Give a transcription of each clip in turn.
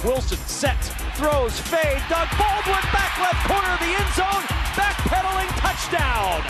Wilson sets, throws, fade. Doug Baldwin back left corner of the end zone. Backpedaling touchdown.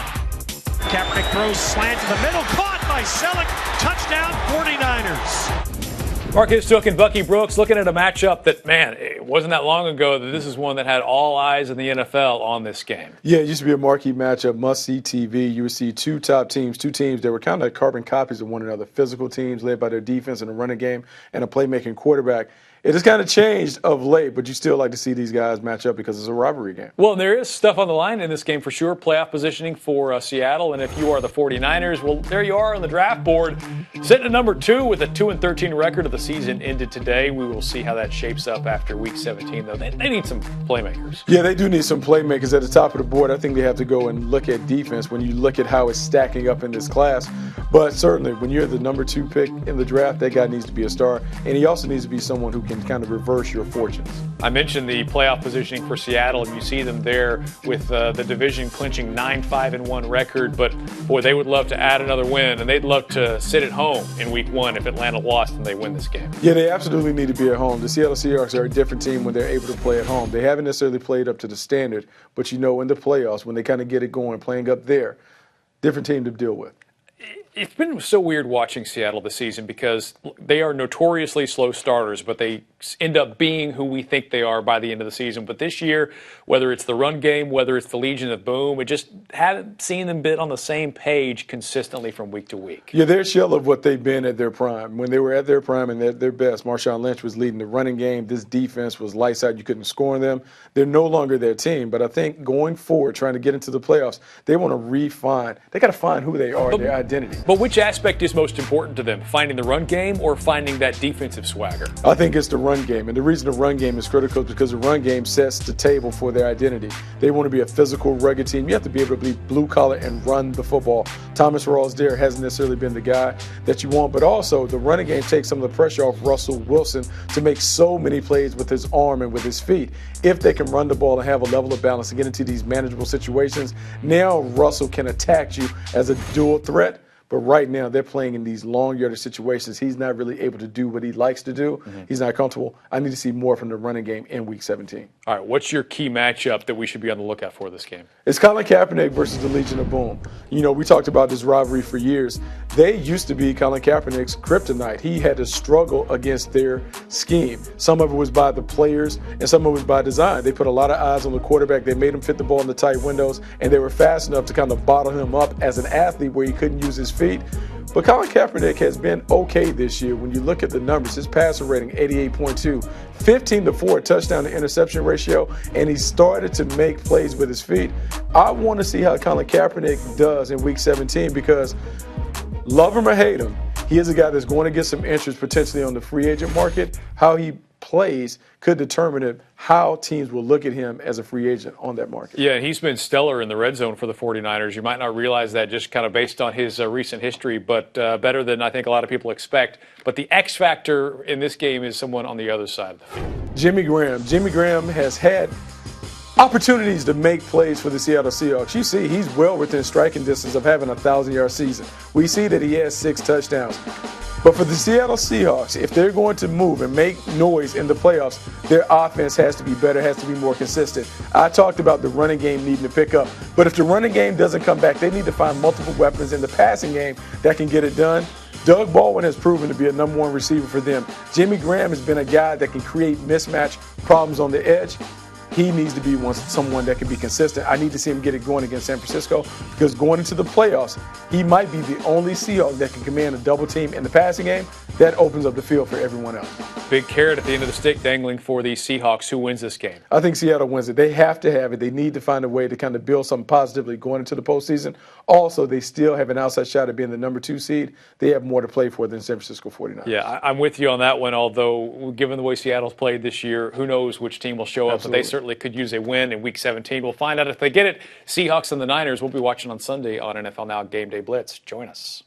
Kaepernick throws slant to the middle. Caught by Selleck. Touchdown 49ers. Marcus Took and Bucky Brooks looking at a matchup that, man, it wasn't that long ago that this is one that had all eyes in the NFL on this game. Yeah, it used to be a marquee matchup, must-see TV. You would see two top teams, two teams that were kind of like carbon copies of one another, physical teams led by their defense and a running game and a playmaking quarterback. It has kind of changed of late, but you still like to see these guys match up because it's a rivalry game. Well, there is stuff on the line in this game for sure. Playoff positioning for Seattle, and if you are the 49ers, well, there you are on the draft board. Sitting at number 2 with a 2-13 record of the season ended today. We will see how that shapes up after Week 17, though. They need some playmakers. Yeah, they do need some playmakers at the top of the board. I think they have to go and look at defense when you look at how it's stacking up in this class. But certainly, when you're the number 2 pick in the draft, that guy needs to be a star. And he also needs to be someone who can kind of reverse your fortunes. I mentioned the playoff positioning for Seattle, and you see them there with the division clinching 9-5-1 record. But, boy, they would love to add another win, and they'd love to sit at home in Week 1 if Atlanta lost and they win this game. Yeah, they absolutely need to be at home. The Seattle Seahawks are a different team when they're able to play at home. They haven't necessarily played up to the standard, but, in the playoffs, when they kind of get it going, playing up there, different team to deal with. It's been so weird watching Seattle this season because they are notoriously slow starters, but they end up being who we think they are by the end of the season. But this year, whether it's the run game, whether it's the Legion of Boom, it just haven't seen them been on the same page consistently from week to week. Yeah, they're a shell of what they've been at their prime. When they were at their prime and at their best, Marshawn Lynch was leading the running game. This defense was lights out. You couldn't score on them. They're no longer their team. But I think going forward, trying to get into the playoffs, they want to refine. They got to find who they are, their identity. But which aspect is most important to them? Finding the run game or finding that defensive swagger? I think it's the run game. And the reason the run game is critical is because the run game sets the table for their identity. They want to be a physical, rugged team. You have to be able to be blue collar and run the football. Thomas Rawls there hasn't necessarily been the guy that you want, but also the running game takes some of the pressure off Russell Wilson to make so many plays with his arm and with his feet. If they can run the ball and have a level of balance and get into these manageable situations, now Russell can attack you as a dual threat. But right now, they're playing in these long yardage situations. He's not really able to do what he likes to do. Mm-hmm. He's not comfortable. I need to see more from the running game in Week 17. All right, what's your key matchup that we should be on the lookout for this game? It's Colin Kaepernick versus the Legion of Boom. We talked about this rivalry for years. They used to be Colin Kaepernick's kryptonite. He had to struggle against their scheme. Some of it was by the players, and some of it was by design. They put a lot of eyes on the quarterback. They made him fit the ball in the tight windows, and they were fast enough to kind of bottle him up as an athlete where he couldn't use his feet. But Colin Kaepernick has been okay this year. When you look at the numbers, his passer rating, 88.2, 15-4 touchdown to interception ratio, and he started to make plays with his feet. I want to see how Colin Kaepernick does in Week 17 because love him or hate him, he is a guy that's going to get some interest potentially on the free agent market. How he plays could determine how teams will look at him as a free agent on that market. Yeah, he's been stellar in the red zone for the 49ers. You might not realize that just kind of based on his recent history, but better than I think a lot of people expect. But the X factor in this game is someone on the other side of the field. Jimmy Graham. Jimmy Graham has had opportunities to make plays for the Seattle Seahawks. You see, he's well within striking distance of having a 1,000-yard season. We see that he has 6 touchdowns. But for the Seattle Seahawks, if they're going to move and make noise in the playoffs, their offense has to be better, has to be more consistent. I talked about the running game needing to pick up. But if the running game doesn't come back, they need to find multiple weapons in the passing game that can get it done. Doug Baldwin has proven to be a number 1 receiver for them. Jimmy Graham has been a guy that can create mismatch problems on the edge. He needs to be someone that can be consistent. I need to see him get it going against San Francisco because going into the playoffs, he might be the only Seahawk that can command a double team in the passing game. That opens up the field for everyone else. Big carrot at the end of the stick dangling for the Seahawks. Who wins this game? I think Seattle wins it. They have to have it. They need to find a way to kind of build something positively going into the postseason. Also, they still have an outside shot at being the number 2 seed. They have more to play for than San Francisco 49ers. Yeah, I'm with you on that one, although given the way Seattle's played this year, who knows which team will show up. Absolutely. But they certainly could use a win in Week 17. We'll find out if they get it. Seahawks and the Niners. We'll be watching on Sunday on NFL Now Game Day Blitz. Join us.